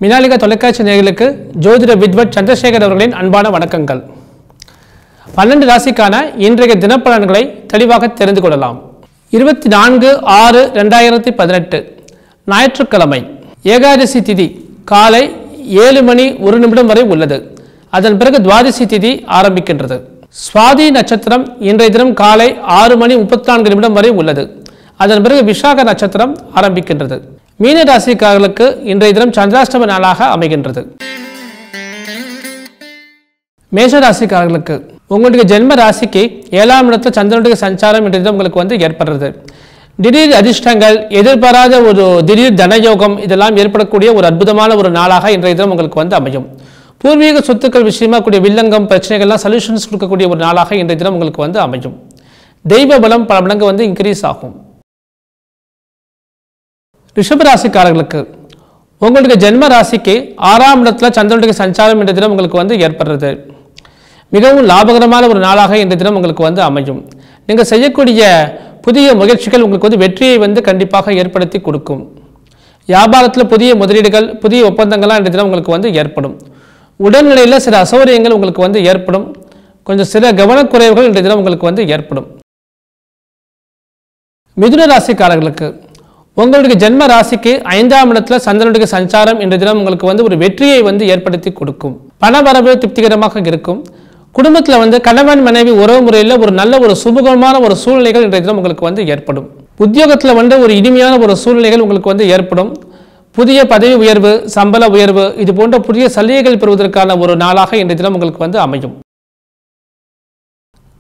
மினாலிகா தொலைக்காட்சி நேயர்களுக்கு ஜோதிட வித்வத் சந்திரசேகர் அவர்களின் அன்பான வணக்கங்கள். 12 ராசிக்கான இன்றைய தினப்பலன்களை தெளிவாக தெரிந்து கொள்ளலாம். 24/6/2018 ஞாயிற்றுக்கிழமை ஏகாதசி திதி காலை 7:01 வரை உள்ளது. அதன் பிறகு துவாதசி திதி ஆரம்பிக்கின்றது. சுவாதி நட்சத்திரம் இன்றைய தினம் காலை 6:34 வரை உள்ளது. அதன் பிறகு விஷாக நட்சத்திரம் ஆரம்பிக்கின்றது. மீன ராசிக்காரர்களுக்கு இன்றைய தினம் சந்திராஷ்டம நாளாக அமைகின்றது. மேஷ ராசிக்காரர்களுக்கு உங்களுடைய ஜென்ம ராசிக்கு 7ஆம் இடத்துல சந்திரனுடைய சஞ்சாரம் இன்றைய தினம் உங்களுக்கு ஏற்படுறது. திடீர் அதிர்ஷ்டங்கள், எதிர்பாராத ஒரு திடீர் தனயோகம் இதெல்லாம் ஏற்படக்கூடிய ஒரு அற்புதமான ஒரு நாளாக இன்றைய தினம் உங்களுக்கு அமையும். பூர்வீக சொத்துக்கள் விஷயமா கூடிய வில்லங்கம் பிரச்சனைகள்லாம் சொல்யூஷன்ஸ் கொடுக்கக்கூடிய ஒரு நாளாக இன்றைய தினம் உங்களுக்கு அமையும். தெய்வ பலம் பல மடங்கு இன்க்ரீஸ் ஆகும். ரிஷபராசிக்காரர்களுக்கு உங்களுடைய ஜென்ம ராசிக்கு 6ஆம் இடத்துல சந்திரனுடைய சஞ்சாரம் இன்றைய தினம் உங்களுக்கு ஏற்படுறது. மிகவும் லாபகரமான ஒரு நாளாக இன்றைய தினம் உங்களுக்கு அமையும். நீங்கள் செய்யக்கூடிய புதிய முயற்சிகள் உங்களுக்கு வெற்றியை கண்டிப்பாக ஏற்படுத்தி கொடுக்கும். வியாபாரத்தில் புதிய முதலீடுகள், புதிய ஒப்பந்தங்கள்லாம் இன்றைய தினம் உங்களுக்கு ஏற்படும். உடல்நிலையில் சில அசௌகரியங்கள் உங்களுக்கு ஏற்படும். கொஞ்சம் சில கவனக்குறைவுகள் இன்றைய தினம் உங்களுக்கு ஏற்படும். மிதுன ராசிக்காரர்களுக்கு உங்களுடைய ஜென்ம ராசிக்கு 5ஆம் இடத்துல சந்திரனுடைய சஞ்சாரம் இன்றைய தினம் உங்களுக்கு ஒரு வெற்றியை ஏற்படுத்தி கொடுக்கும். பணவரவு திருப்திகரமாக இருக்கும். குடும்பத்தில் கணவன் மனைவி உறவு முறையில் ஒரு நல்ல ஒரு சுமூகமான ஒரு சூழ்நிலைகள் இன்றைய தினம் உங்களுக்கு ஏற்படும். உத்தியோகத்தில் ஒரு இனிமையான ஒரு சூழ்நிலைகள் உங்களுக்கு ஏற்படும். புதிய பதவி உயர்வு, சம்பள உயர்வு இது போன்ற புதிய சலுகைகள் பெறுவதற்கான ஒரு நாளாக இன்றைய தினம் உங்களுக்கு அமையும்.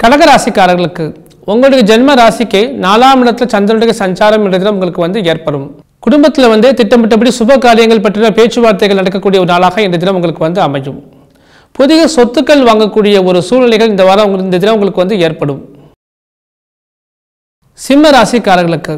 கடகராசிக்காரர்களுக்கு உங்களுடைய ஜென்ம ராசிக்கு 4ஆம் இடத்துல சந்திரனுடைய சஞ்சாரம் இன்றைய தினம் உங்களுக்கு ஏற்படும். குடும்பத்தில் திட்டமிட்டபடி சுப காரியங்கள் பற்றின பேச்சுவார்த்தைகள் நடக்கக்கூடிய ஒரு நாளாக இன்றைய தினம் உங்களுக்கு அமையும். புதிய சொத்துக்கள் வாங்கக்கூடிய ஒரு சூழ்நிலைகள் இந்த வாரம் இந்த தினம் உங்களுக்கு ஏற்படும். சிம்ம ராசிக்காரர்களுக்கு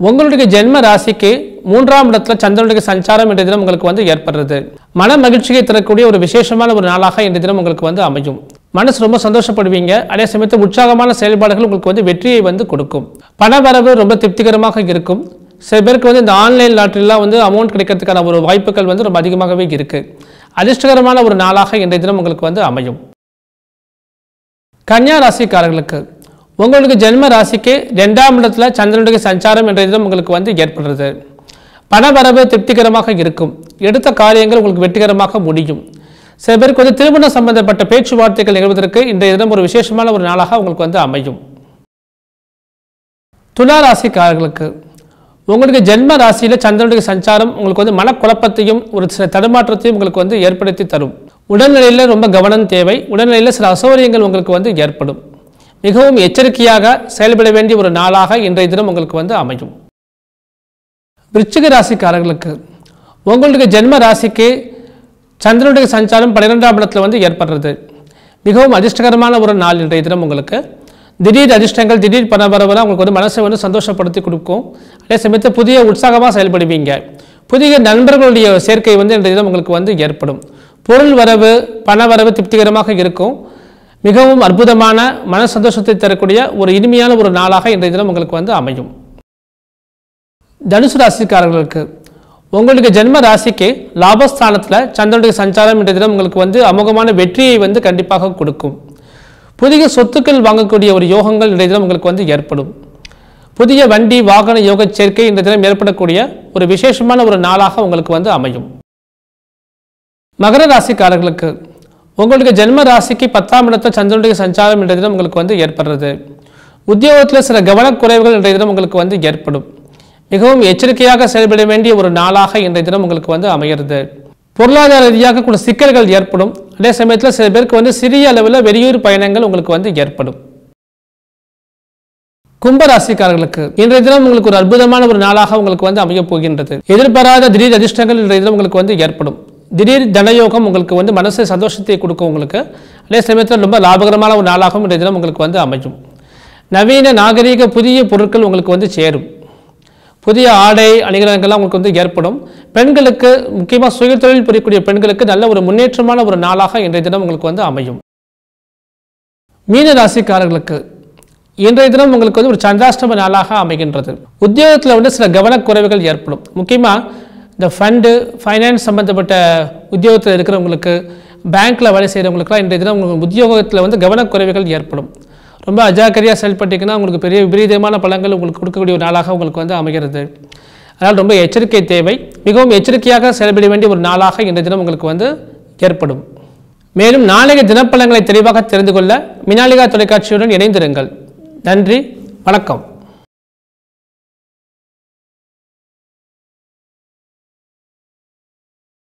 உங்களுடைய ஜென்ம ராசிக்கு 3ஆம் இடத்துல சந்திரனுடைய சஞ்சாரம் இன்றைய தினம் உங்களுக்கு ஏற்படுறது. மன மகிழ்ச்சியை தரக்கூடிய ஒரு விசேஷமான ஒரு நாளாக இன்றைய தினம் உங்களுக்கு அமையும். மனசு ரொம்ப சந்தோஷப்படுவீங்க. அதே சமயத்தில் உற்சாகமான செயல்பாடுகள் உங்களுக்கு வெற்றியை கொடுக்கும். பண வரவு ரொம்ப திருப்திகரமாக இருக்கும். சில பேருக்கு இந்த ஆன்லைன் லாட்டரிலாம் அமௌண்ட் கிடைக்கிறதுக்கான ஒரு வாய்ப்புகள் ரொம்ப அதிகமாகவே இருக்கு. அதிர்ஷ்டகரமான ஒரு நாளாக இன்றைய தினம் உங்களுக்கு அமையும். கன்னியா ராசிக்காரர்களுக்கு உங்களுக்கு ஜென்ம ராசிக்கு 2ஆம் இடத்துல சந்திரனுடைய சஞ்சாரம் இன்றைய தினம் உங்களுக்கு ஏற்படுறது. பண வரவு திருப்திகரமாக இருக்கும். எடுத்த காரியங்கள் உங்களுக்கு வெற்றிகரமாக முடியும். சில பேருக்கு திருமணம் சம்பந்தப்பட்ட பேச்சுவார்த்தைகள் நிகழ்வதற்கு இன்றைய தினம் ஒரு விசேஷமான ஒரு நாளாக உங்களுக்கு அமையும். துலா ராசிக்காரர்களுக்கு உங்களுக்கு ஜென்ம ராசியில் சந்திரனுடைய சஞ்சாரம் உங்களுக்கு மனக்குழப்பத்தையும் ஒரு சில தடுமாற்றத்தையும் உங்களுக்கு ஏற்படுத்தி தரும். உடல்நிலையில் ரொம்ப கவனம் தேவை. உடல்நிலையில் சில அசௌகரியங்கள் உங்களுக்கு ஏற்படும். மிகவும் எச்சரிக்கையாக செயல்பட வேண்டிய ஒரு நாளாக இன்றைய தினம் உங்களுக்கு அமையும். விருச்சிக ராசிக்காரர்களுக்கு உங்களுடைய ஜென்ம ராசிக்கு சந்திரனுடைய சஞ்சாரம் 12ஆம் இடத்துல ஏற்படுறது. மிகவும் அதிர்ஷ்டகரமான ஒரு நாள் இன்றைய தினம் உங்களுக்கு. திடீர் அதிர்ஷ்டங்கள், திடீர் பண வரவெல்லாம் உங்களுக்கு மனசை சந்தோஷப்படுத்தி கொடுக்கும். அதே சமயத்தில் புதிய உற்சாகமாக செயல்படுவீங்க. புதிய நண்பர்களுடைய சேர்க்கை இன்றைய தினம் உங்களுக்கு ஏற்படும். பொருள் வரவு, பண வரவு திருப்திகரமாக இருக்கும். மிகவும் அற்புதமான மன சந்தோஷத்தை தரக்கூடிய ஒரு இனிமையான ஒரு நாளாக இன்றைய தினம் உங்களுக்கு அமையும். தனுசு ராசிக்காரர்களுக்கு உங்களுக்கு ஜென்ம ராசிக்கு லாபஸ்தானத்தில் சந்திரனுடைய சஞ்சாரம் இன்றைய தினம் உங்களுக்கு அமோகமான வெற்றியை கண்டிப்பாக கொடுக்கும். புதிய சொத்துக்கள் வாங்கக்கூடிய ஒரு யோகங்கள் இன்றைய தினம் உங்களுக்கு ஏற்படும். புதிய வண்டி வாகன யோக சேர்க்கை இன்றைய தினம் ஏற்படக்கூடிய ஒரு விசேஷமான ஒரு நாளாக உங்களுக்கு அமையும். மகர ராசிக்காரர்களுக்கு உங்களுக்கு ஜென்ம ராசிக்கு 10ஆம் இடத்துல சந்திரனுடைய சஞ்சாரம் இன்றைய தினம் உங்களுக்கு ஏற்படுறது. உத்தியோகத்தில் சில கவனக்குறைவுகள் இன்றைய தினம் உங்களுக்கு ஏற்படும். மிகவும் எச்சரிக்கையாக செயல்பட வேண்டிய ஒரு நாளாக இன்றைய தினம் உங்களுக்கு அமைகிறது. பொருளாதார ரீதியாக கூட சிக்கல்கள் ஏற்படும். அதே சமயத்தில் சில பேருக்கு சிறிய அளவில் வெளியூர் பயணங்கள் உங்களுக்கு ஏற்படும். கும்பராசிக்காரர்களுக்கு இன்றைய தினம் உங்களுக்கு ஒரு அற்புதமான ஒரு நாளாக உங்களுக்கு அமைய போகின்றது. எதிர்பாராத திடீர் அதிர்ஷ்டங்கள் இன்றைய தினம் உங்களுக்கு ஏற்படும். திடீர் தனயோகம் உங்களுக்கு மனசு சந்தோஷத்தை கொடுக்கும் உங்களுக்கு. அதே சமயத்தில் ரொம்ப லாபகரமான ஒரு நாளாகவும் இன்றைய தினம் உங்களுக்கு அமையும். நவீன நாகரீக புதிய பொருட்கள் உங்களுக்கு சேரும். புதிய ஆடை அணிகலன்கள்லாம் உங்களுக்கு ஏற்படும். பெண்களுக்கு முக்கியமாக சுய தொழில் புரியக்கூடிய பெண்களுக்கு நல்ல ஒரு முன்னேற்றமான ஒரு நாளாக இன்றைய தினம் உங்களுக்கு அமையும். மீன ராசிக்காரர்களுக்கு இன்றைய தினம் உங்களுக்கு ஒரு சந்திராஷ்டம நாளாக அமைகின்றது. உத்தியோகத்தில் சில கவனக்குறைவுகள் ஏற்படும். முக்கியமாக இந்த ஃபண்டு ஃபைனான்ஸ் சம்மந்தப்பட்ட உத்தியோகத்தில் இருக்கிறவங்களுக்கு, பேங்க்கில் வேலை செய்கிறவங்களுக்குலாம் இன்றைய தினம் உங்களுக்கு உத்தியோகத்தில் வந்து கவனக்குறைவுகள் ஏற்படும். ரொம்ப அஜாக்கிரதையாக செயல்பட்டிங்கன்னா உங்களுக்கு பெரிய விபரீதமான பலன்கள் உங்களுக்கு கொடுக்கக்கூடிய ஒரு நாளாக உங்களுக்கு வந்து அமைகிறது. அதனால் ரொம்ப எச்சரிக்கை தேவை. மிகவும் எச்சரிக்கையாக செயல்பட வேண்டிய ஒரு நாளாக இன்றைய தினம் உங்களுக்கு வந்து ஏற்படும். மேலும் நாளைய தினப்பலன்களை தெளிவாக தெரிந்து கொள்ள மினாலிகா தொலைக்காட்சியுடன் இணைந்திருங்கள். நன்றி, வணக்கம்.